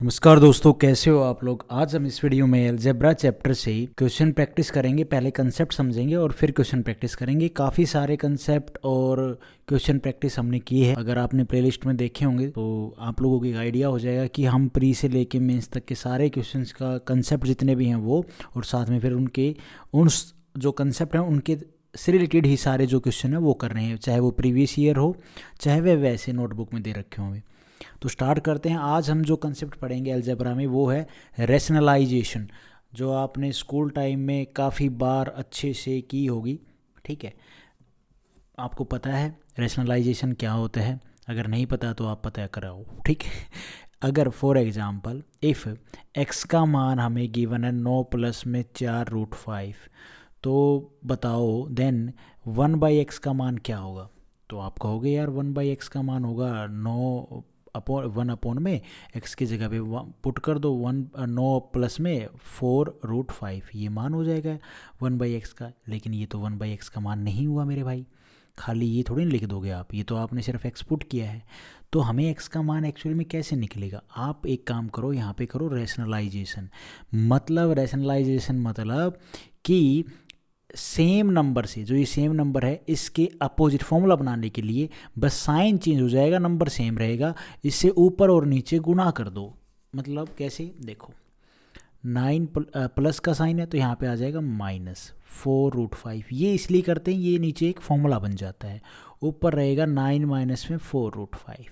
नमस्कार दोस्तों, कैसे हो आप लोग। आज हम इस वीडियो में अलजेब्रा चैप्टर से क्वेश्चन प्रैक्टिस करेंगे। पहले कंसेप्ट समझेंगे और फिर क्वेश्चन प्रैक्टिस करेंगे। काफ़ी सारे कंसेप्ट और क्वेश्चन प्रैक्टिस हमने की है। अगर आपने प्लेलिस्ट में देखे होंगे तो आप लोगों को एक आइडिया हो जाएगा कि हम प्री से लेके मेंस तक के सारे क्वेश्चंस का कंसेप्ट जितने भी हैं वो, और साथ में फिर उनके उन जो कंसेप्ट हैं उनके से रिलेटेड ही सारे जो क्वेश्चन हैं वो कर रहे हैं, चाहे वो प्रीवियस ईयर हो चाहे वह वैसे नोटबुक में दे रखे होंगे। तो स्टार्ट करते हैं। आज हम जो कंसेप्ट पढ़ेंगे अलजेब्रा में वो है रैशनलाइजेशन, जो आपने स्कूल टाइम में काफ़ी बार अच्छे से की होगी। ठीक है, आपको पता है रैशनलाइजेशन क्या होता है। अगर नहीं पता तो आप पता कराओ। ठीक है, अगर फॉर एग्जांपल इफ़ x का मान हमें गिवन है 9 प्लस में 4√5, तो बताओ देन 1/x का मान क्या होगा। तो आप कहोगे यार 1/x का मान होगा 1 में x की जगह पे पुट कर दो 9 प्लस में 4√5, ये मान हो जाएगा 1/x का। लेकिन ये तो 1/x का मान नहीं हुआ मेरे भाई। खाली ये थोड़ी लिख दोगे आप, ये तो आपने सिर्फ x पुट किया है। तो हमें x का मान एक्चुअली में कैसे निकलेगा। आप एक काम करो, यहाँ पे करो रैशनलाइजेशन। मतलब रैशनलाइजेशन मतलब कि सेम नंबर से, जो ये सेम नंबर है इसके अपोजिट फॉर्मूला बनाने के लिए बस साइन चेंज हो जाएगा, नंबर सेम रहेगा, इससे ऊपर और नीचे गुना कर दो। मतलब कैसे, देखो 9 प्लस का साइन है तो यहाँ पे आ जाएगा -4√5। ये इसलिए करते हैं, ये नीचे एक फॉर्मूला बन जाता है, ऊपर रहेगा 9 माइनस में 4√5।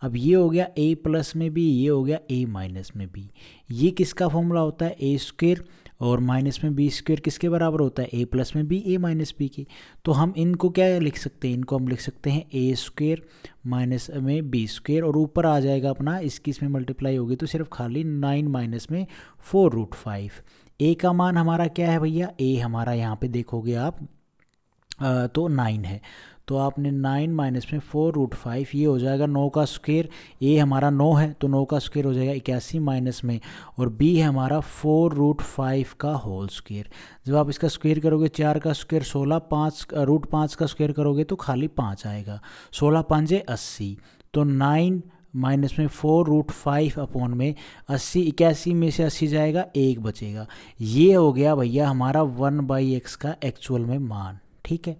अब ये हो गया a प्लस में भी, ये हो गया a माइनस में भी। ये किसका फॉर्मूला होता है, a स्क्वेयर, और माइनस में बी स्क्वेयर किसके बराबर होता है, a प्लस में बी a माइनस बी के। तो हम इनको क्या लिख सकते हैं, इनको हम लिख सकते हैं a स्क्वेयर माइनस में बी स्क्वेयर, और ऊपर आ जाएगा अपना, इसकी इसमें मल्टीप्लाई होगी तो सिर्फ खाली 9 माइनस में 4√5। a का मान हमारा क्या है भैया, a हमारा यहाँ पे देखोगे आप तो 9 है। तो आपने 9 माइनस में 4√5, ये हो जाएगा 9 का स्क्वेयर। ए हमारा 9 है तो 9 का स्क्वेयर हो जाएगा 81 माइनस में, और बी है हमारा 4√5 का होल स्क्वेयर। जब आप इसका स्क्वेयर करोगे 4 का स्क्वेयर 16, 5 का स्क्वेयर करोगे तो खाली 5 आएगा। 16 5 80, तो 9 माइनस में 4√5 अपॉन में 80, 81 में से 80 जाएगा, 1 बचेगा। ये हो गया भैया हमारा 1/x का एक्चुअल में मान। ठीक है,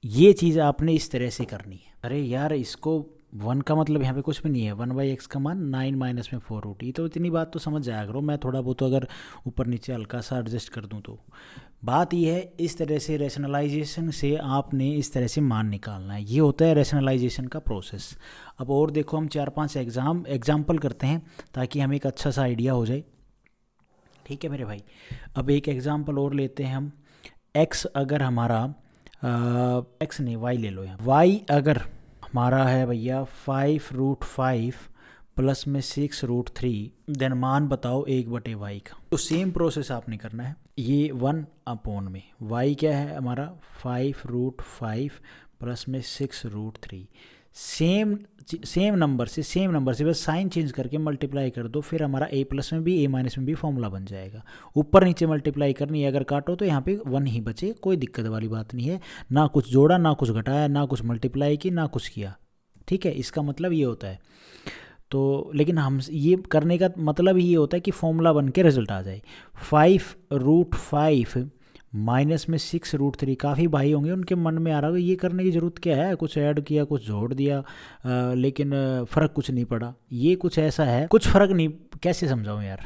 ये चीज़ आपने इस तरह से करनी है। अरे यार इसको 1 का मतलब यहाँ पे कुछ भी नहीं है, 1/x का मान 9 माइनस में 4√5। तो इतनी बात तो समझ जाया करो, मैं थोड़ा बहुत अगर ऊपर नीचे हल्का सा एडजस्ट कर दूँ तो। बात ये है, इस तरह से रैशनलाइजेशन से आपने इस तरह से मान निकालना है। ये होता है रैशनलाइजेशन का प्रोसेस। अब और देखो, हम 4-5 एग्जाम्पल करते हैं ताकि हमें एक अच्छा सा आइडिया हो जाए। ठीक है मेरे भाई, अब एक एग्जाम्पल और लेते हैं हम। x अगर हमारा x नहीं y ले लो, यहाँ y अगर हमारा है भैया 5√5 प्लस में 6√3, देन मान बताओ 1/y का। तो सेम प्रोसेस आपने करना है। ये 1 अपॉन में y क्या है हमारा 5√5 प्लस में 6√3, सेम नंबर से बस साइन चेंज करके मल्टीप्लाई कर दो, फिर हमारा a प्लस में भी a माइनस में भी फॉर्मूला बन जाएगा। ऊपर नीचे मल्टीप्लाई करनी है, अगर काटो तो यहाँ पे 1 ही बचे, कोई दिक्कत वाली बात नहीं है। ना कुछ जोड़ा, ना कुछ घटाया, ना कुछ मल्टीप्लाई की, ना कुछ किया। ठीक है, इसका मतलब ये होता है। तो लेकिन हम ये करने का मतलब ये होता है कि फॉर्मूला बन के रिजल्ट आ जाए। 5√5 माइनस में 6√3, काफ़ी भाई होंगे उनके मन में आ रहा होगा ये करने की ज़रूरत क्या है, कुछ ऐड किया कुछ जोड़ दिया, लेकिन फ़र्क कुछ नहीं पड़ा। ये कुछ ऐसा है, कुछ फ़र्क नहीं, कैसे समझाऊं यार।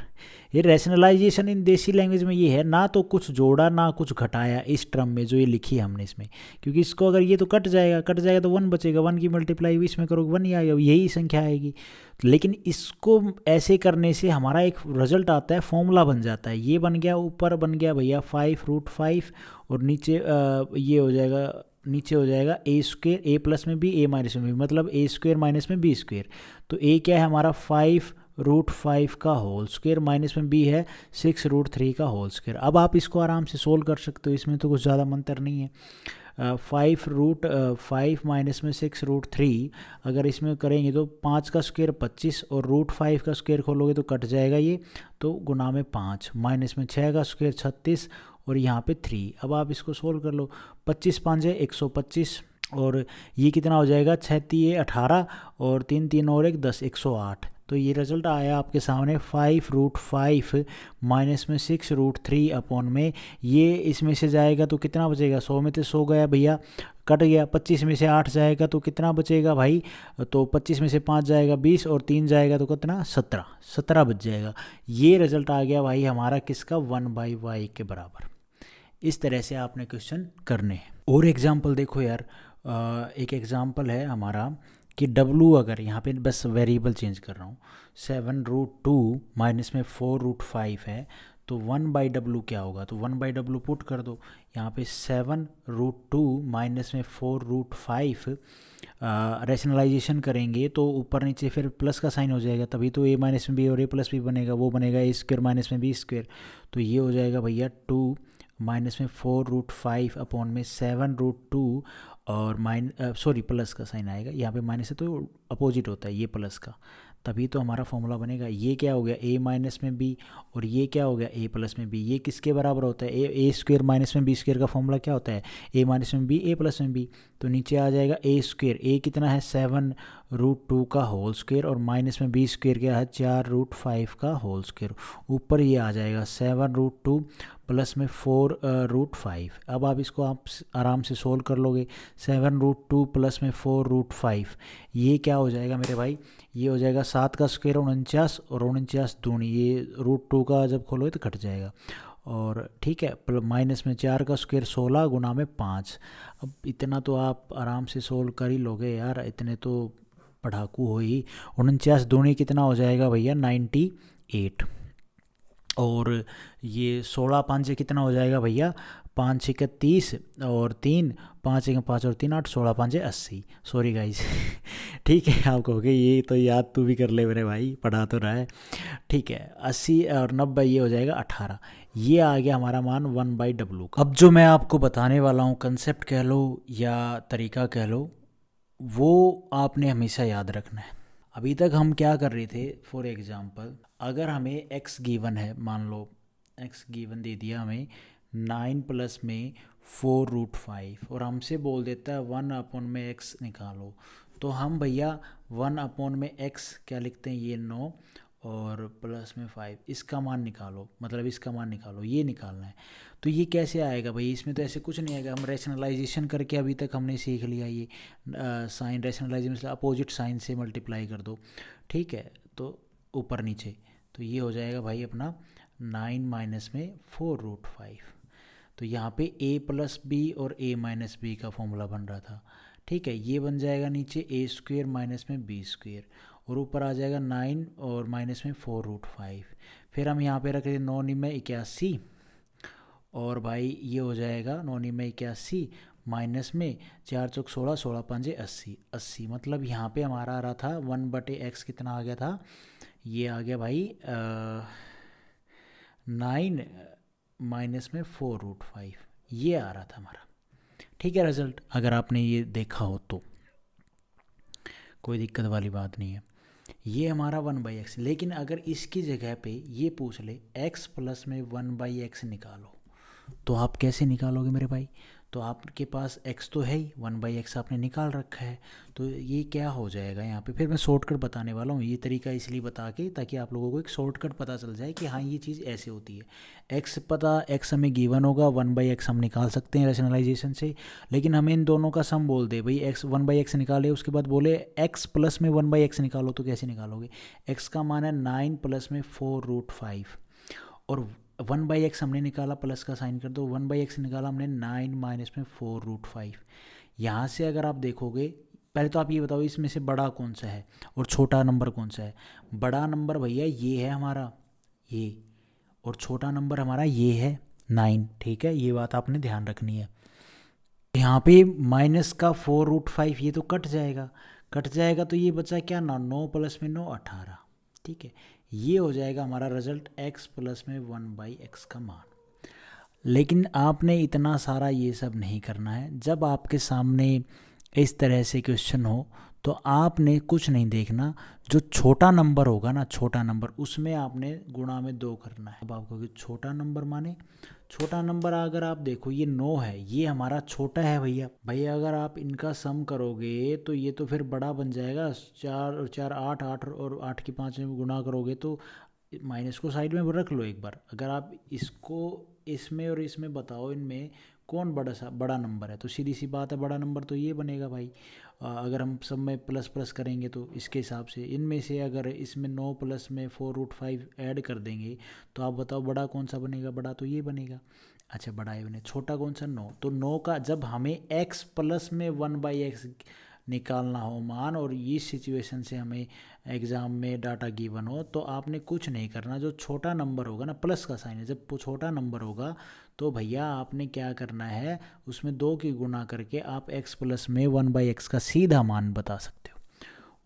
ये रैशनलाइजेशन इन देसी लैंग्वेज में ये है, ना तो कुछ जोड़ा ना कुछ घटाया इस टर्म में जो ये लिखी है हमने इसमें। क्योंकि इसको अगर ये तो कट जाएगा तो 1 बचेगा, 1 की मल्टीप्लाई भी इसमें करोगे 1 ही आएगा, यही संख्या आएगी। लेकिन इसको ऐसे करने से हमारा एक रिजल्ट आता है, फॉर्मूला बन जाता है। ये बन गया, ऊपर बन गया भैया 5√5, और नीचे ये हो जाएगा, नीचे हो जाएगा a स्क्वेयर, a प्लस में भी a माइनस में भी, मतलब a स्क्वेयर माइनस में b स्क्वेयर। तो a क्या है हमारा 5√5 का होल स्क्वेयर, माइनस में b है 6√3 का होल स्क्वेयर। अब आप इसको आराम से सोल्व कर सकते हो, इसमें तो कुछ ज़्यादा मंतर नहीं है। 5√5 माइनस में 6√3 अगर इसमें करेंगे तो 5 का स्क्वेयर 25, और √5 का स्क्वेयर खोलोगे तो कट जाएगा ये, तो गुना में 5, माइनस में 6 का स्क्वेयर 36, और यहाँ पे 3। अब आप इसको सोल्व कर लो, 25 5 है 125, और ये कितना हो जाएगा 6 3 18, और 3 3 और 1 10, 108। तो ये रिजल्ट आया आपके सामने 5√5 माइनस में 6√3 अपॉन में, ये इसमें से जाएगा तो कितना बचेगा, 100 में तो 100 गया भैया, कट गया। 25 में से 8 जाएगा तो कितना बचेगा भाई, तो 25 में से 5 जाएगा 20 और 3 जाएगा तो कितना 17 बच जाएगा। ये रिजल्ट आ गया भाई हमारा किसका, 1/y के बराबर। इस तरह से आपने क्वेश्चन करने हैं। और एग्जाम्पल देखो यार, एक एग्जाम्पल है हमारा कि w अगर यहाँ पे बस वेरिएबल चेंज कर रहा हूँ, 7√2 माइनस में 4√5 है, तो 1/w क्या होगा, तो 1/w पुट कर दो यहाँ पे। 7√2 माइनस में 4√5 रैशनलाइजेशन करेंगे तो ऊपर नीचे फिर प्लस का साइन हो जाएगा, तभी तो a माइनस में b और a प्लस b बनेगा, वो बनेगा a² माइनस में b²। तो ये हो जाएगा भैया 2 माइनस में 4√5 अपॉन में 7√2 और प्लस का साइन आएगा, यहाँ पे माइनस है तो अपोजिट होता है ये प्लस का, तभी तो हमारा फॉर्मूला बनेगा। ये क्या हो गया, a माइनस में b और ये क्या हो गया, a प्लस में b। ये किसके बराबर होता है, a² माइनस में b² का फॉर्मूला क्या होता है, a माइनस में b a प्लस में b। तो नीचे आ जाएगा a², a कितना है 7√2 का होल स्क्वायर और माइनस में b² क्या है 4√5 का होल स्क्वायर। ऊपर ये आ जाएगा 7√2 प्लस में 4√5। अब आप इसको आप आराम से सोल्व कर लोगे। 7√2 प्लस में 4√5 ये क्या हो जाएगा मेरे भाई, ये हो जाएगा 7 का स्क्वायर 49 और 49 दूनी, ये √2 का जब खोलोगे तो कट जाएगा। और ठीक है, माइनस में 4 का स्क्वायर 16 गुना में 5। अब इतना तो आप आराम से सोल्व कर ही लोगे यार, इतने तो पढ़ाकू हो ही। 49 दूनी कितना हो जाएगा भैया 98, और ये 16 5 कितना हो जाएगा भैया 5 6 30 और 3 5 1 5 और 3 8 16 5 80। सॉरी गाइस ठीक है, आप कहोगे ये तो याद तू भी कर ले मेरे भाई, पढ़ा तो रहा है। ठीक है, 80 और 90 ये हो जाएगा 18। ये आ गया हमारा मान 1/w। अब जो मैं आपको बताने वाला हूँ, कंसेप्ट कह लो या तरीका कह लो, वो आपने हमेशा याद रखना है। अभी तक हम क्या कर रहे थे, फॉर एग्जांपल अगर हमें x गिवन है, मान लो x गिवन दे दिया हमें 9 प्लस में 4√5 और हमसे बोल देता है 1 में x निकालो, तो हम भैया 1 में x क्या लिखते हैं, ये 9 और प्लस में 5, इसका मान निकालो, मतलब इसका मान निकालो, ये निकालना है। तो ये कैसे आएगा भाई, इसमें तो ऐसे कुछ नहीं आएगा। हम रैशनलाइजेशन करके अभी तक हमने सीख लिया, ये साइन रैशनलाइजेशन मतलब अपोजिट साइन से मल्टीप्लाई कर दो, ठीक है, तो ऊपर नीचे, तो ये हो जाएगा भाई अपना 9 माइनस में 4√5। तो यहाँ पे a प्लस बी और a माइनस बी का फॉर्मूला बन रहा था, ठीक है। ये बन जाएगा नीचे a² माइनस में b² और ऊपर आ जाएगा 9 और माइनस में 4√5। फिर हम यहाँ पे रख रहे 9 में 81 और भाई ये हो जाएगा 9 में 81 माइनस में 4 चौक 16 16 5 80। मतलब यहाँ पे हमारा आ रहा था 1/x कितना आ गया था, ये आ गया भाई 9 माइनस में 4√5, ये आ रहा था हमारा, ठीक है रिजल्ट। अगर आपने ये देखा हो तो कोई दिक्कत वाली बात नहीं है, ये हमारा 1/x। लेकिन अगर इसकी जगह पे ये पूछ ले x प्लस में 1/x निकालो, तो आप कैसे निकालोगे मेरे भाई, तो आपके पास x तो है ही, 1/x आपने निकाल रखा है, तो ये क्या हो जाएगा यहाँ पे। फिर मैं शॉर्टकट बताने वाला हूँ, ये तरीका इसलिए बता के ताकि आप लोगों को एक शॉर्टकट पता चल जाए कि हाँ ये चीज़ ऐसे होती है। x हमें गिवन होगा, 1/x हम निकाल सकते हैं रैशनलाइजेशन से, लेकिन हमें इन दोनों का सम बोल दे भाई x 1/x निकाले, उसके बाद बोले x प्लस में 1/x निकालो, तो कैसे निकालोगे। x का मान है 9 प्लस में 4√5 और 1/x हमने निकाला, प्लस का साइन कर दो, 1/x निकाला हमने 9 माइनस में 4√5। यहाँ से अगर आप देखोगे, पहले तो आप ये बताओ इसमें से बड़ा कौन सा है और छोटा नंबर कौन सा है। बड़ा नंबर भैया ये है हमारा, ये, और छोटा नंबर हमारा ये है 9, ठीक है, ये बात आपने ध्यान रखनी है। यहाँ पे माइनस का 4√5 ये तो कट जाएगा, तो ये बचा क्या ना 9 प्लस में 9 18, ठीक है। ये हो जाएगा हमारा रिजल्ट x प्लस में 1/x का मान। लेकिन आपने इतना सारा ये सब नहीं करना है। जब आपके सामने इस तरह से क्वेश्चन हो तो आपने कुछ नहीं देखना, जो छोटा नंबर होगा ना, छोटा नंबर, उसमें आपने गुणा में 2 करना है। अब आप कहोगे छोटा नंबर माने, छोटा नंबर अगर आप देखो ये 9 है, ये हमारा छोटा है भैया। भैया अगर आप इनका सम करोगे तो ये तो फिर बड़ा बन जाएगा, 4 और 4 8, 8 और 8 की 5 में गुणा करोगे तो माइनस को साइड में रख लो एक बार। अगर आप इसको इसमें और इसमें बताओ इनमें कौन बड़ा नंबर है, तो सीधी सी बात है बड़ा नंबर तो ये बनेगा भाई। अगर हम सब में प्लस प्लस करेंगे तो इसके हिसाब से इनमें से अगर इसमें 9 प्लस में 4√5 ऐड कर देंगे तो आप बताओ बड़ा कौन सा बनेगा, बड़ा तो ये बनेगा। अच्छा बड़ा ये बने, छोटा कौन सा 9, तो 9 का जब हमें x प्लस में 1/x निकालना हो मान, और इस सिचुएशन से हमें एग्ज़ाम में डाटा गिवन हो, तो आपने कुछ नहीं करना, जो छोटा नंबर होगा ना, प्लस का साइन है, जब छोटा नंबर होगा तो भैया आपने क्या करना है, उसमें 2 की गुणा करके आप x प्लस में 1/x का सीधा मान बता सकते हो।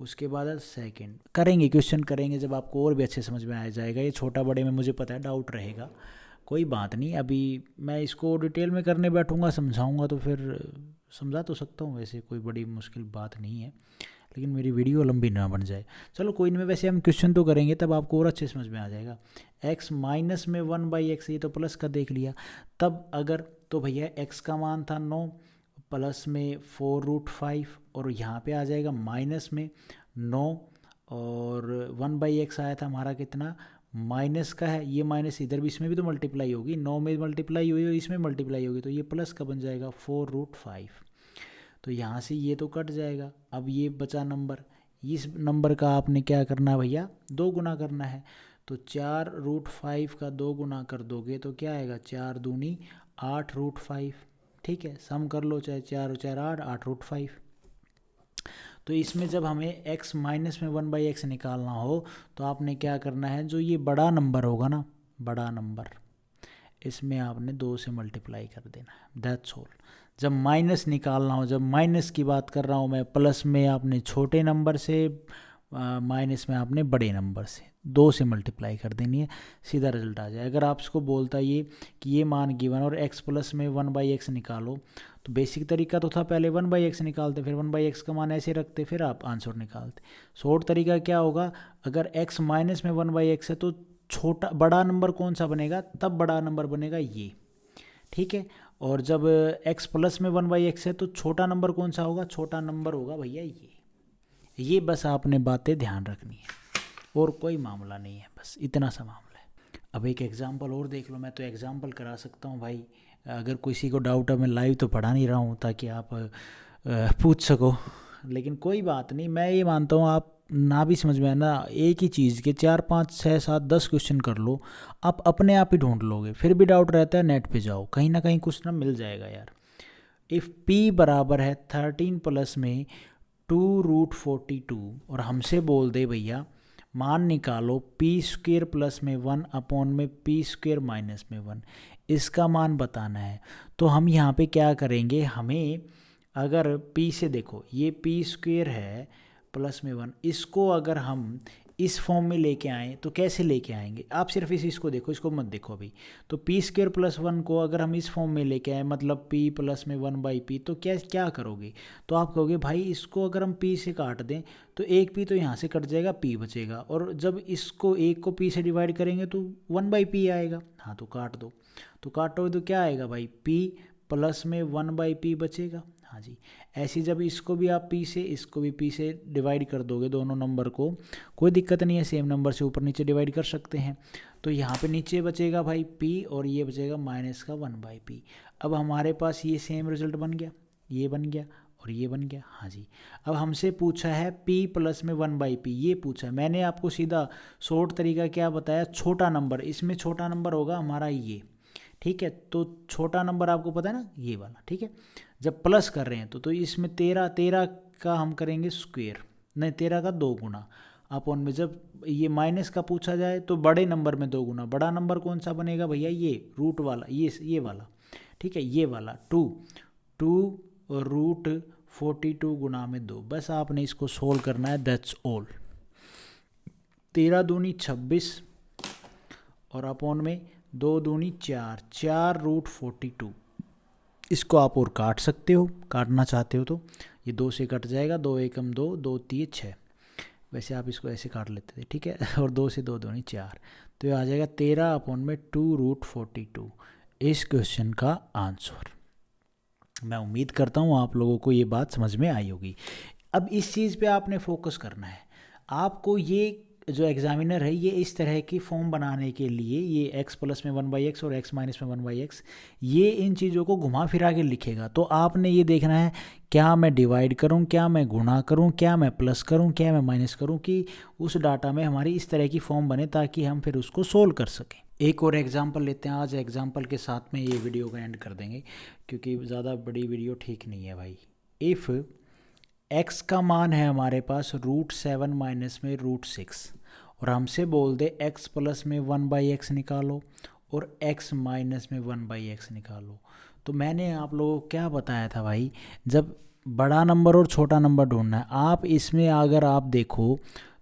उसके बाद सेकंड करेंगे, क्वेश्चन करेंगे जब आपको और भी अच्छे समझ में आ जाएगा। ये छोटा बड़े में मुझे पता है डाउट रहेगा, कोई बात नहीं, अभी मैं इसको डिटेल में करने बैठूंगा समझाऊंगा तो फिर समझा तो सकता हूँ, वैसे कोई बड़ी मुश्किल बात नहीं है, लेकिन मेरी वीडियो लंबी ना बन जाए। चलो कोई नहीं, वैसे हम क्वेश्चन तो करेंगे तब आपको और अच्छे समझ में आ जाएगा। x माइनस में 1/x, ये तो प्लस का देख लिया, तब अगर तो भैया x का मान था 9 प्लस में 4√5 और यहाँ पे आ जाएगा माइनस में 9 और 1/x आया था हमारा कितना, माइनस का है, ये माइनस इधर भी, इसमें भी तो मल्टीप्लाई होगी, 9 में मल्टीप्लाई हुई और इसमें मल्टीप्लाई होगी, तो ये प्लस का बन जाएगा 4√5। तो यहाँ से ये तो कट जाएगा। अब ये बचा नंबर, इस नंबर का आपने क्या करना है भैया, 2 गुना करना है। तो 4√5 का 2 गुना कर दोगे तो क्या आएगा, 4 दूनी 8√5। ठीक है, सम कर लो, चाहे 4 और 4 8, 8√5। तो इसमें जब हमें x माइनस में 1/x निकालना हो तो आपने क्या करना है, जो ये बड़ा नंबर होगा ना, बड़ा नंबर, इसमें आपने 2 से मल्टीप्लाई कर देना है, दैट्स ऑल। जब माइनस निकालना हो, जब माइनस की बात कर रहा हूँ मैं, प्लस में आपने छोटे नंबर से, माइनस में आपने बड़े नंबर से 2 से मल्टीप्लाई कर देनी है, सीधा रिजल्ट आ जाए। अगर आपको बोलता ये कि ये मान गिवन और x प्लस में 1/x निकालो, तो बेसिक तरीका तो था पहले 1/x निकालते, फिर 1/x का मान ऐसे रखते, फिर आप आंसर निकालते। शॉर्ट तरीका क्या होगा, अगर x माइनस में 1/x है तो छोटा बड़ा नंबर कौन सा बनेगा, तब बड़ा नंबर बनेगा ये, ठीक है। और जब x प्लस में 1/x है तो छोटा नंबर कौन सा होगा, छोटा नंबर होगा भैया ये बस आपने बातें ध्यान रखनी है और कोई मामला नहीं है, बस इतना सा मामला है। अब एक एग्जांपल और देख लो, मैं तो एग्जांपल करा सकता हूँ भाई, अगर किसी को डाउट है, मैं लाइव तो पढ़ा नहीं रहा हूँ ताकि आप पूछ सको, लेकिन कोई बात नहीं, मैं ये मानता हूँ आप ना भी समझ में आए ना, एक ही चीज़ के 4 5 6 7 10 क्वेश्चन कर लो, आप अपने आप ही ढूंढ लोगे। फिर भी डाउट रहता है, नेट पे जाओ, कहीं ना कहीं कुछ ना मिल जाएगा यार। इफ़ p बराबर है 13 प्लस में 2√42 और हमसे बोल दे भैया मान निकालो p² प्लस में 1 अपॉन में p² माइनस में 1, इसका मान बताना है। तो हम यहाँ पे क्या करेंगे, हमें अगर p से देखो ये p² है प्लस में 1, इसको अगर हम इस फॉर्म में लेके आएँ तो कैसे लेके आएंगे, आप सिर्फ इसको देखो, इसको मत देखो अभी। तो p² प्लस 1 को अगर हम इस फॉर्म में लेके आए, मतलब p प्लस में 1/p, तो क्या करोगे, तो आप कहोगे भाई इसको अगर हम p से काट दें तो एक p तो यहाँ से कट जाएगा, p बचेगा, और जब इसको एक को p से डिवाइड करेंगे तो 1/p आएगा। हाँ तो काट दो, तो काटोगे तो क्या आएगा भाई, p प्लस में 1/p बचेगा। हाँ जी, ऐसे जब इसको भी आप p से, इसको भी p से डिवाइड कर दोगे, दोनों नंबर को, कोई दिक्कत नहीं है, सेम नंबर से ऊपर नीचे डिवाइड कर सकते हैं। तो यहाँ पे नीचे बचेगा भाई p और ये बचेगा माइनस का 1/p। अब हमारे पास ये सेम रिजल्ट बन गया, ये बन गया और ये बन गया। हाँ जी, अब हमसे पूछा है p प्लस में 1/p, ये पूछा है, मैंने आपको सीधा शॉर्ट तरीका क्या बताया, छोटा नंबर, इसमें छोटा नंबर होगा हमारा ये, ठीक है। तो छोटा नंबर आपको पता है ना, ये वाला, ठीक है। जब प्लस कर रहे हैं तो इसमें 13 का हम करेंगे स्क्वायर, नहीं 13 का 2 गुना अपॉन में, जब ये माइनस का पूछा जाए तो बड़े नंबर में 2 गुना, बड़ा नंबर कौन सा बनेगा भैया, ये रूट वाला, ये वाला, ठीक है, ये वाला 2√42 गुना में 2, बस आपने इसको सोल्व करना है, दैट्स ऑल। 13 दूनी 26 और अपॉन में 2 दूनी 4, 4√42। इसको आप और काट सकते हो, काटना चाहते हो तो ये 2 से कट जाएगा, 2 एकम 2, 2 3 6, वैसे आप इसको ऐसे काट लेते थे, ठीक है। और 2 से 2 दूनी 4, तो ये आ जाएगा 13/2√42 इस क्वेश्चन का आंसर। मैं उम्मीद करता हूँ आप लोगों को ये बात समझ में आई होगी। अब इस चीज़ पे आपने फोकस करना है। आपको ये जो एग्जामिनर है ये इस तरह की फॉर्म बनाने के लिए ये x प्लस में 1/x और x माइनस में 1/x ये इन चीज़ों को घुमा फिरा के लिखेगा। तो आपने ये देखना है क्या मैं डिवाइड करूं, क्या मैं गुणा करूं, क्या मैं प्लस करूं, क्या मैं माइनस करूं कि उस डाटा में हमारी इस तरह की फॉर्म बने ताकि हम फिर उसको सोल्व कर सकें। एक और एग्जाम्पल लेते हैं। आज एग्जाम्पल के साथ में ये वीडियो को एंड कर देंगे क्योंकि ज़्यादा बड़ी वीडियो ठीक नहीं है भाई। इफ़ x का मान है हमारे पास √7 माइनस में √6 और हमसे बोल दे x प्लस में 1/x निकालो और x माइनस में 1/x निकालो, तो मैंने आप लोगों को क्या बताया था भाई, जब बड़ा नंबर और छोटा नंबर ढूंढना है आप इसमें अगर आप देखो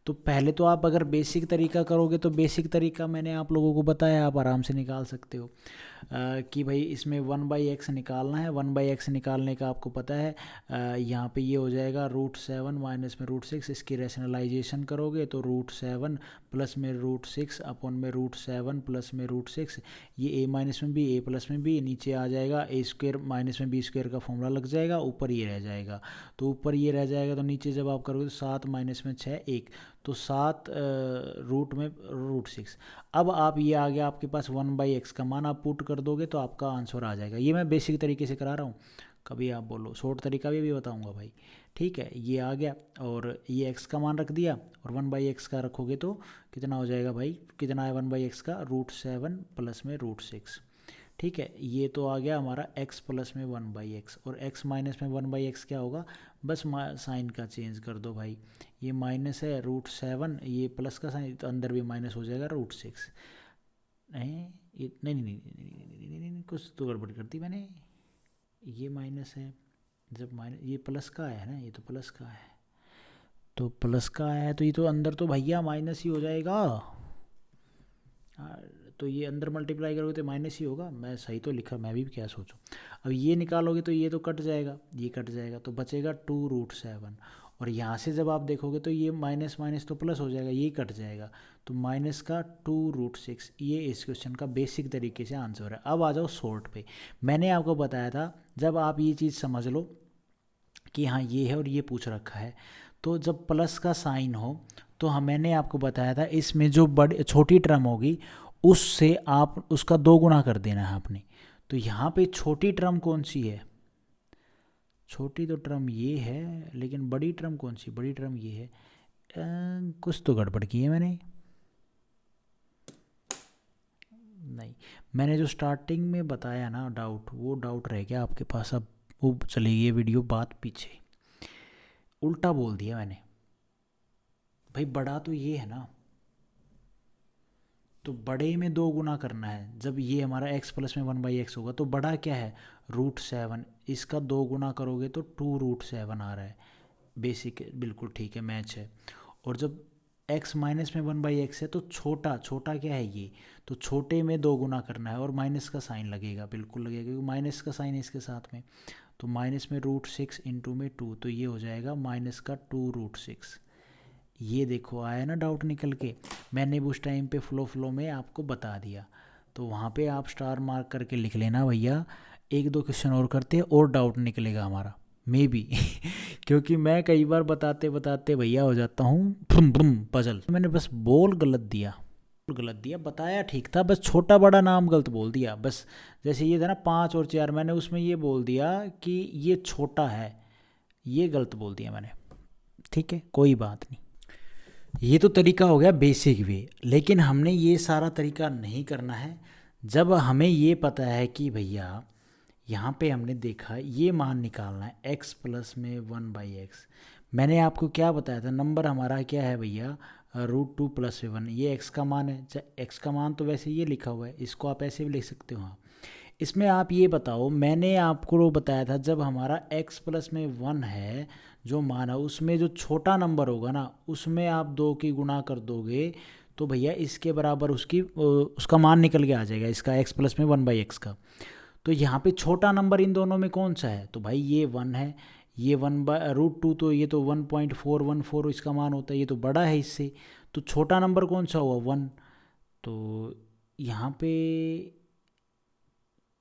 तो पहले तो आप अगर बेसिक तरीका करोगे तो बेसिक तरीका मैंने आप लोगों को बताया, आप आराम से निकाल सकते हो कि भाई इसमें 1/x निकालना है। 1/x निकालने का आपको पता है यहाँ पे ये हो जाएगा √7 माइनस में √6, इसकी रैशनलाइजेशन करोगे तो √7 प्लस में √6 अपॉन में √7 प्लस में √6, ये a माइनस में b a प्लस में b, नीचे आ जाएगा a² माइनस में b² का फॉर्मूला लग जाएगा, ऊपर ये रह जाएगा। तो ऊपर ये रह जाएगा तो नीचे जब आप करोगे तो 7 माइनस में 6 1, तो 7 रूट में √6। अब आप ये आ गया आपके पास 1/x का मान, आप पुट कर दोगे तो आपका आंसर आ जाएगा। ये मैं बेसिक तरीके से करा रहा हूँ, कभी आप बोलो शॉर्ट तरीका भी बताऊँगा भाई, ठीक है। ये आ गया और ये x का मान रख दिया और 1/x का रखोगे तो कितना हो जाएगा भाई, कितना है 1/x का √7 प्लस में √6, ठीक है। ये तो आ गया हमारा x प्लस में 1/x और x माइनस में 1/x क्या होगा, बस साइन का चेंज कर दो भाई, ये माइनस है √7, ये प्लस का साइन तो अंदर भी माइनस हो जाएगा √6। नहीं, कुछ तो गड़बड़ कर दी मैंने, ये माइनस है, जब माइनस ये प्लस का है ना, ये तो प्लस का है, तो प्लस का है तो ये तो अंदर तो भैया माइनस ही हो जाएगा, तो ये अंदर मल्टीप्लाई करोगे तो माइनस ही होगा। मैं सही तो लिखा, मैं भी क्या सोचूं। अब ये निकालोगे तो ये तो कट जाएगा, ये कट जाएगा तो बचेगा 2√7 और यहाँ से जब आप देखोगे तो ये माइनस माइनस तो प्लस हो जाएगा, ये कट जाएगा तो माइनस का 2√6। ये इस क्वेश्चन का बेसिक तरीके से आंसर है। अब आ जाओ शॉर्ट पे। मैंने आपको बताया था जब आप ये चीज़ समझ लो कि हाँ ये है और ये पूछ रखा है, तो जब प्लस का साइन हो तो मैंने आपको बताया था इसमें जो बड़ी छोटी टर्म होगी उससे आप उसका 2 गुना कर देना है आपने। तो यहाँ पे छोटी टर्म कौन सी है, छोटी तो टर्म ये है, लेकिन बड़ी टर्म कौन सी, बड़ी टर्म ये है। कुछ तो गड़बड़ की है मैंने, नहीं मैंने जो स्टार्टिंग में बताया ना डाउट, वो डाउट रह गया आपके पास। अब वो चलेगी ये वीडियो बात पीछे, उल्टा बोल दिया मैंने भाई। बड़ा तो ये है ना, तो बड़े में 2 गुना करना है। जब ये हमारा x प्लस में 1/x होगा तो बड़ा क्या है √7, इसका 2 गुना करोगे तो 2√7 आ रहा है। बेसिक बिल्कुल ठीक है, मैच है। और जब x माइनस में 1/x है तो छोटा छोटा क्या है ये, तो छोटे में 2 गुना करना है और माइनस का साइन लगेगा, बिल्कुल लगेगा क्योंकि माइनस का साइन है इसके साथ में। तो माइनस में √6 इंटू में 2, तो ये हो जाएगा माइनस का 2√6। ये देखो आया ना डाउट निकल के, मैंने उस टाइम पे फ्लो में आपको बता दिया। तो वहाँ पे आप स्टार मार्क करके लिख लेना भैया, 1-2 क्वेश्चन और करते हैं और डाउट निकलेगा हमारा मे बी क्योंकि मैं कई बार बताते बताते भैया हो जाता हूँ पजल। मैंने बस गलत दिया, बताया ठीक था, बस छोटा बड़ा नाम गलत बोल दिया। बस जैसे ये था ना 5 और 4, मैंने उसमें ये बोल दिया कि ये छोटा है, ये गलत बोल दिया मैंने, ठीक है कोई बात नहीं। ये तो तरीका हो गया बेसिक वे, लेकिन हमने ये सारा तरीका नहीं करना है। जब हमें ये पता है कि भैया यहाँ पे हमने देखा ये मान निकालना है x प्लस में 1/x, मैंने आपको क्या बताया था, नंबर हमारा क्या है भैया √2 प्लस 1, ये x का मान है। x का मान तो वैसे ये लिखा हुआ है, इसको आप ऐसे भी लिख सकते हो। हाँ इसमें आप ये बताओ, मैंने आपको बताया था जब हमारा x प्लस में 1 है जो मान है, उसमें जो छोटा नंबर होगा ना उसमें आप 2 की गुणा कर दोगे तो भैया इसके बराबर उसका मान निकल के आ जाएगा, इसका x प्लस में 1/x का। तो यहाँ पे छोटा नंबर इन दोनों में कौन सा है, तो भाई ये 1 है, ये 1/√2 तो ये तो 1.414 इसका मान होता है, ये तो बड़ा है इससे, तो छोटा नंबर कौन सा हुआ 1। तो यहाँ पे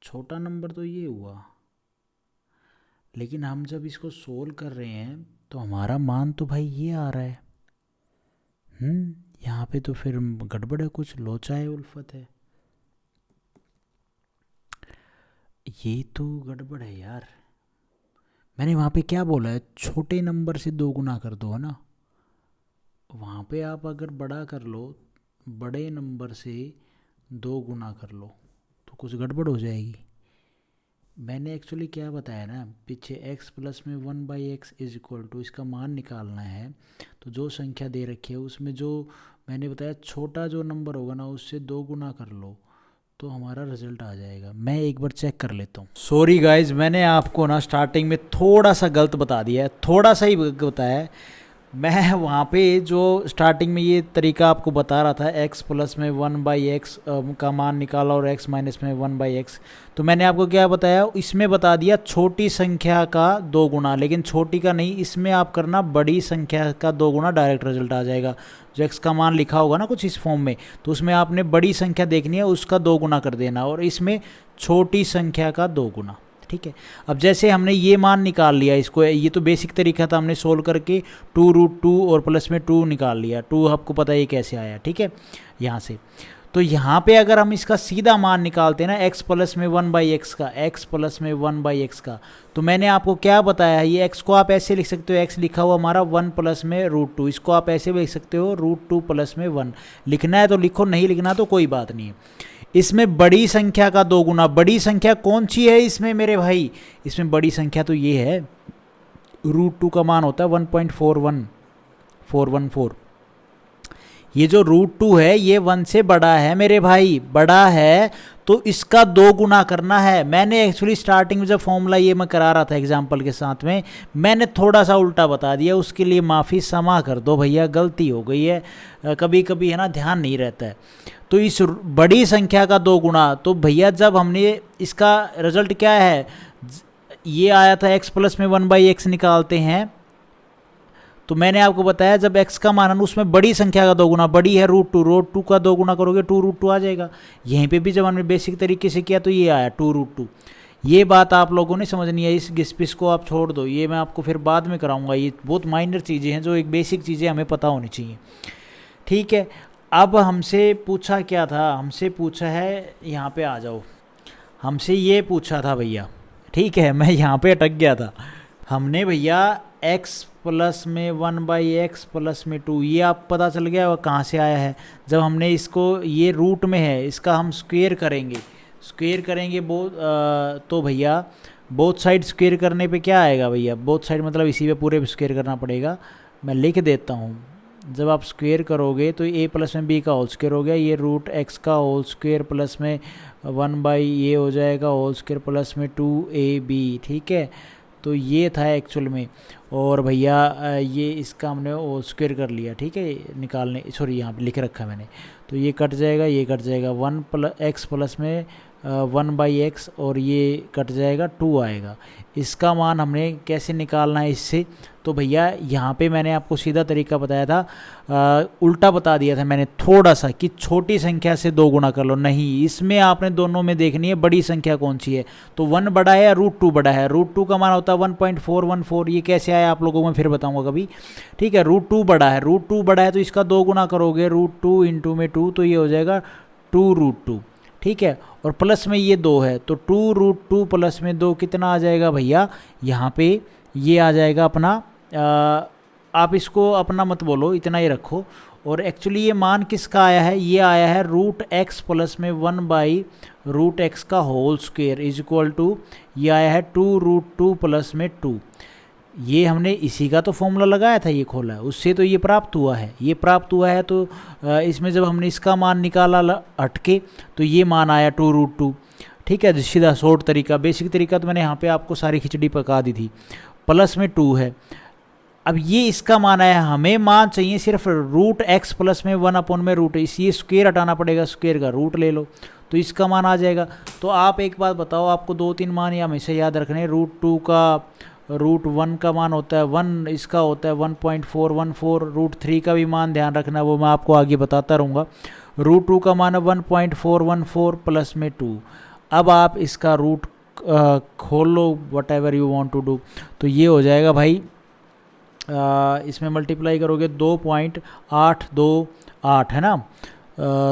छोटा नंबर तो ये हुआ, लेकिन हम जब इसको सोल्व कर रहे हैं तो हमारा मान तो भाई ये आ रहा है। यहाँ पे तो फिर गड़बड़ है, कुछ लोचा है, उल्फत है, ये तो गड़बड़ है यार। मैंने वहाँ पे क्या बोला है, छोटे नंबर से 2 गुना कर दो, है ना। वहाँ पे आप अगर बड़ा कर लो, बड़े नंबर से 2 गुना कर लो तो कुछ गड़बड़ हो जाएगी। मैंने एक्चुअली क्या बताया ना पीछे, x प्लस में 1/x इज इक्वल टू, इसका मान निकालना है तो जो संख्या दे रखी है उसमें जो मैंने बताया छोटा जो नंबर होगा ना उससे 2 गुना कर लो तो हमारा रिजल्ट आ जाएगा। मैं एक बार चेक कर लेता हूँ। सॉरी गाइज, मैंने आपको ना स्टार्टिंग में थोड़ा सा गलत बता दिया है, थोड़ा सा ही बताया है। मैं वहाँ पे जो स्टार्टिंग में ये तरीका आपको बता रहा था, x प्लस में 1/x का मान निकाला और x माइनस में 1/x, तो मैंने आपको क्या बताया, इसमें बता दिया छोटी संख्या का 2 गुना, लेकिन छोटी का नहीं, इसमें आप करना बड़ी संख्या का 2 गुना, डायरेक्ट रिजल्ट आ जाएगा। जो x का मान लिखा होगा ना कुछ इस फॉर्म में, तो उसमें आपने बड़ी संख्या देखनी है, उसका 2 गुना कर देना, और इसमें छोटी संख्या का 2 गुना। ठीक है, अब जैसे हमने ये मान निकाल लिया, इसको ये तो बेसिक तरीका था, हमने सोल्व करके 2√2 और प्लस में 2 निकाल लिया। 2 आपको पता है ये कैसे आया, ठीक है, यहाँ से। तो यहाँ पे अगर हम इसका सीधा मान निकालते हैं ना, x प्लस में 1/x का, x प्लस में 1/x का, तो मैंने आपको क्या बताया है, ये x को आप ऐसे लिख सकते हो, x लिखा हुआ हमारा 1 प्लस में √2, इसको आप ऐसे भी लिख सकते हो √2 प्लस में 1। लिखना है तो लिखो, नहीं लिखना तो कोई बात नहीं है। इसमें बड़ी संख्या का 2 गुना, बड़ी संख्या कौन सी है इसमें मेरे भाई, इसमें बड़ी संख्या तो ये है, √2 का मान होता है 1.41414। ये जो √2 है ये 1 से बड़ा है मेरे भाई, बड़ा है, तो इसका 2 गुना करना है। मैंने एक्चुअली स्टार्टिंग में जब फॉर्मूला ये मैं करा रहा था एग्जाम्पल के साथ में, मैंने थोड़ा सा उल्टा बता दिया, उसके लिए माफ़ी क्षमा कर दो भैया, गलती हो गई है, कभी कभी है ना ध्यान नहीं रहता है। तो इस बड़ी संख्या का 2 गुना, तो भैया जब हमने इसका रिजल्ट क्या है, ये आया था x प्लस में 1/x निकालते हैं, तो मैंने आपको बताया जब x का मान है उसमें बड़ी संख्या का 2 गुना, बड़ी है √2 का 2 गुना करोगे 2√2 आ जाएगा। यहीं पे भी जब हमने बेसिक तरीके से किया तो ये आया 2√2। ये बात आप लोगों ने समझनी है, इस घिस-पिस को आप छोड़ दो, ये मैं आपको फिर बाद में कराऊंगा, ये बहुत माइनर चीज़ें हैं जो एक बेसिक चीज़ें हमें पता होनी चाहिए। ठीक है, अब हमसे पूछा क्या था, हमसे पूछा है, यहाँ पे आ जाओ, हमसे ये पूछा था भैया, ठीक है, मैं यहाँ पे अटक गया था। हमने भैया x प्लस में 1/x प्लस में 2, ये आप पता चल गया वो कहाँ से आया है, जब हमने इसको, ये रूट में है, इसका हम स्क्वेयर करेंगे, तो भैया बोथ साइड स्क्वेयर करने पे क्या आएगा भैया, बोथ साइड मतलब इसी पे पूरे स्क्वेयर करना पड़ेगा। मैं लिख देता हूँ, जब आप स्क्वेयर करोगे तो a प्लस में b का होल स्क्वेयर हो गया, ये √x का होल स्क्वेयर प्लस में 1/a हो जाएगा होल स्क्वेयर प्लस में 2ab। ठीक है, तो ये था एक्चुअल में, और भैया ये इसका हमने होल स्क्वेयर कर लिया। ठीक है, निकालने, सॉरी यहाँ पे लिख रखा है मैंने, तो ये कट जाएगा, ये कट जाएगा, x प्लस में 1/x, और ये कट जाएगा 2 आएगा। इसका मान हमने कैसे निकालना है इससे, तो भैया यहाँ पे मैंने आपको सीधा तरीका बताया था, उल्टा बता दिया था मैंने थोड़ा सा, कि छोटी संख्या से 2 गुना कर लो, नहीं, इसमें आपने दोनों में देखनी है बड़ी संख्या कौन सी है, तो 1 बड़ा है या √2 बड़ा है, √2 का मान होता है 1.414, ये कैसे आया आप लोगों को मैं फिर बताऊँगा कभी। ठीक है, √2 बड़ा है, √2 बड़ा है तो इसका 2 गुना करोगे, √2 इंटू में 2, तो ये हो जाएगा 2√2। ठीक है, और प्लस में ये 2 है, तो 2√2 प्लस में 2 कितना आ जाएगा भैया, यहाँ पे ये आ जाएगा अपना, आप इसको अपना मत बोलो, इतना ही रखो। और एक्चुअली ये मान किसका आया है, ये आया है √x प्लस में 1/√x का whole square is equal to, ये आया है 2√2 प्लस में 2। ये हमने इसी का तो फॉर्मूला लगाया था, ये खोला है, उससे तो ये प्राप्त हुआ है, ये प्राप्त हुआ है। तो इसमें जब हमने इसका मान निकाला हटके, तो ये मान आया 2√2। ठीक है, सीधा शॉर्ट तरीका, बेसिक तरीका तो मैंने यहाँ पे आपको सारी खिचड़ी पका दी थी। प्लस में 2 है, अब ये इसका मान आया, हमें मान चाहिए सिर्फ √x प्लस में 1/√, इसी स्क्वेयर हटाना पड़ेगा, स्क्वेयर का रूट ले लो तो इसका मान आ जाएगा। तो आप एक बात बताओ, आपको 2-3 मान या हमेशा याद रखने, √2 का √1 का मान होता है 1, इसका होता है 1.414, √3 का भी मान ध्यान रखना, वो मैं आपको आगे बताता रहूँगा। √2 का मान है 1.414 प्लस में 2। अब आप इसका रूट खोल लो, whatever you want to do. तो ये हो जाएगा भाई, इसमें मल्टीप्लाई करोगे 2.828 है ना,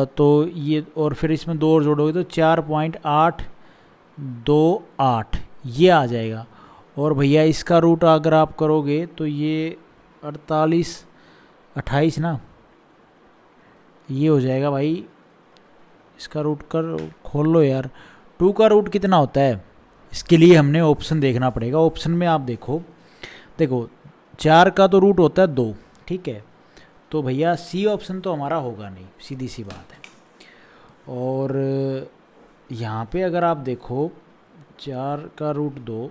तो ये, और फिर इसमें 2 और जोड़ोगे तो 4.828 ये आ जाएगा। और भैया इसका रूट अगर आप करोगे तो ये 4828 ना, ये हो जाएगा भाई। इसका रूट कर खोल लो यार। 2 का रूट कितना होता है, इसके लिए हमने ऑप्शन देखना पड़ेगा। ऑप्शन में आप देखो 4 का तो रूट होता है 2, ठीक है, तो भैया सी ऑप्शन तो हमारा होगा नहीं, सीधी सी बात है। और यहाँ पे अगर आप देखो 4 का रूट 2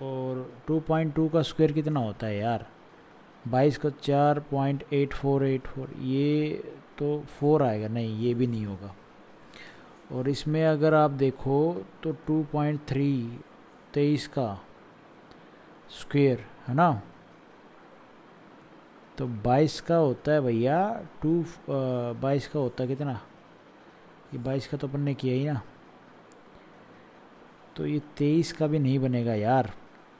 और 2.2 का स्क्वायर कितना होता है यार, 22 का 4.8484, ये तो 4 आएगा, नहीं ये भी नहीं होगा। और इसमें अगर आप देखो तो 2.3 23 का स्क्वायर है ना, तो 22 का होता है भैया 22 का होता है कितना, ये 22 का तो अपन ने किया ही ना, तो ये 23 का भी नहीं बनेगा यार,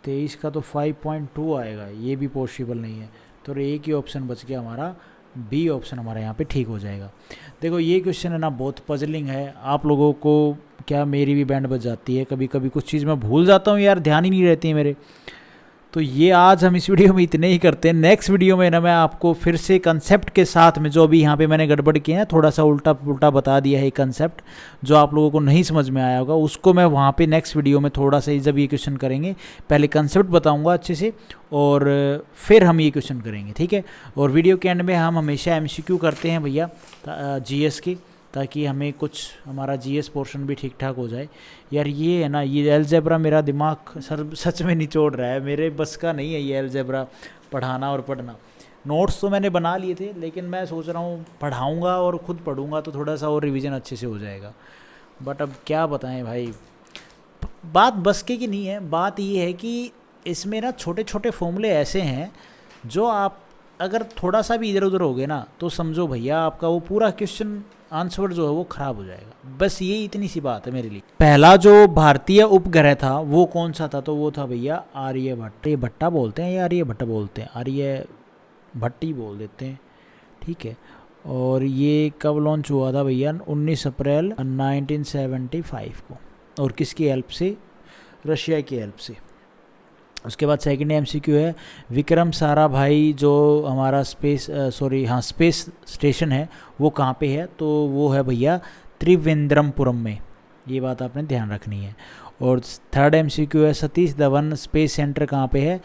23 का तो 5.2 आएगा, ये भी पॉसिबल नहीं है। तो एक ही ऑप्शन बच गया हमारा, बी ऑप्शन हमारा यहाँ पे ठीक हो जाएगा। देखो ये क्वेश्चन है ना बहुत पजलिंग है, आप लोगों को क्या, मेरी भी बैंड बज जाती है कभी कभी, कुछ चीज़ मैं भूल जाता हूँ यार, ध्यान ही नहीं रहती है मेरे। तो ये आज हम इस वीडियो में इतने ही करते हैं। नेक्स्ट वीडियो में ना मैं आपको फिर से कंसेप्ट के साथ में, जो अभी यहाँ पे मैंने गड़बड़ किया है, थोड़ा सा उल्टा पुल्टा बता दिया है कंसेप्ट, जो आप लोगों को नहीं समझ में आया होगा, उसको मैं वहाँ पे नेक्स्ट वीडियो में थोड़ा सा, जब ये क्वेश्चन करेंगे पहले कंसेप्ट बताऊँगा अच्छे से, और फिर हम ये क्वेश्चन करेंगे, ठीक है। और वीडियो के एंड में हम हमेशा MCQ करते हैं भैया GS की, ताकि हमें कुछ हमारा GS पोर्शन भी ठीक ठाक हो जाए। यार ये है ना, ये अलजेब्रा मेरा दिमाग सच में निचोड़ रहा है, मेरे बस का नहीं है ये अलजेब्रा पढ़ाना और पढ़ना। नोट्स तो मैंने बना लिए थे, लेकिन मैं सोच रहा हूँ पढ़ाऊँगा और ख़ुद पढ़ूँगा तो थोड़ा सा और रिवीजन अच्छे से हो जाएगा। बट अब क्या बताएं भाई, बात बस की नहीं है। बात ये है कि इसमें ना छोटे छोटे फॉर्मूले ऐसे हैं जो आप अगर थोड़ा सा भी इधर उधर हो गए ना, तो समझो भैया आपका वो पूरा क्वेश्चन आंसर जो है वो ख़राब हो जाएगा। बस ये इतनी सी बात है मेरे लिए। पहला जो भारतीय उपग्रह था वो कौन सा था, तो वो था भैया आर्यभट्ट। ये भट्टा बोलते हैं या आर्यभट्ट बोलते हैं, आर्यभट्ट ही बोल देते हैं, ठीक है। और ये कब लॉन्च हुआ था भैया, 19 अप्रैल 1975 को, और किसकी हेल्प से, रशिया की हेल्प से। उसके बाद सेकंड MCQ है, विक्रम साराभाई जो हमारा स्पेस स्टेशन है वो कहाँ पे है, तो वो है भैया त्रिवेंद्रमपुरम में, ये बात आपने ध्यान रखनी है। और थर्ड MCQ है, सतीश धवन स्पेस सेंटर कहाँ पे है,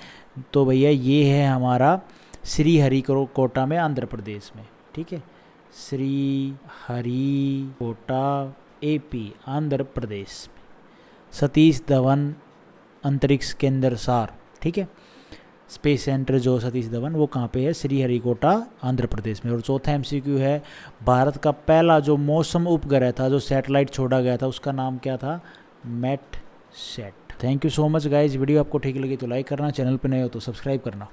तो भैया ये है हमारा श्रीहरिकोटा में, आंध्र प्रदेश में, ठीक है, श्रीहरिकोटा AP आंध्र प्रदेश में, सतीश धवन अंतरिक्ष केंद्र सार, ठीक है, स्पेस सेंटर जो सतीश धवन वो कहाँ पे है, श्रीहरिकोटा आंध्र प्रदेश में। और चौथा MCQ है, भारत का पहला जो मौसम उपग्रह था, जो सैटेलाइट छोड़ा गया था, उसका नाम क्या था, METSAT। Thank you so much guys. Video आपको ठीक लगी तो लाइक करना, चैनल पे नए हो तो सब्सक्राइब करना।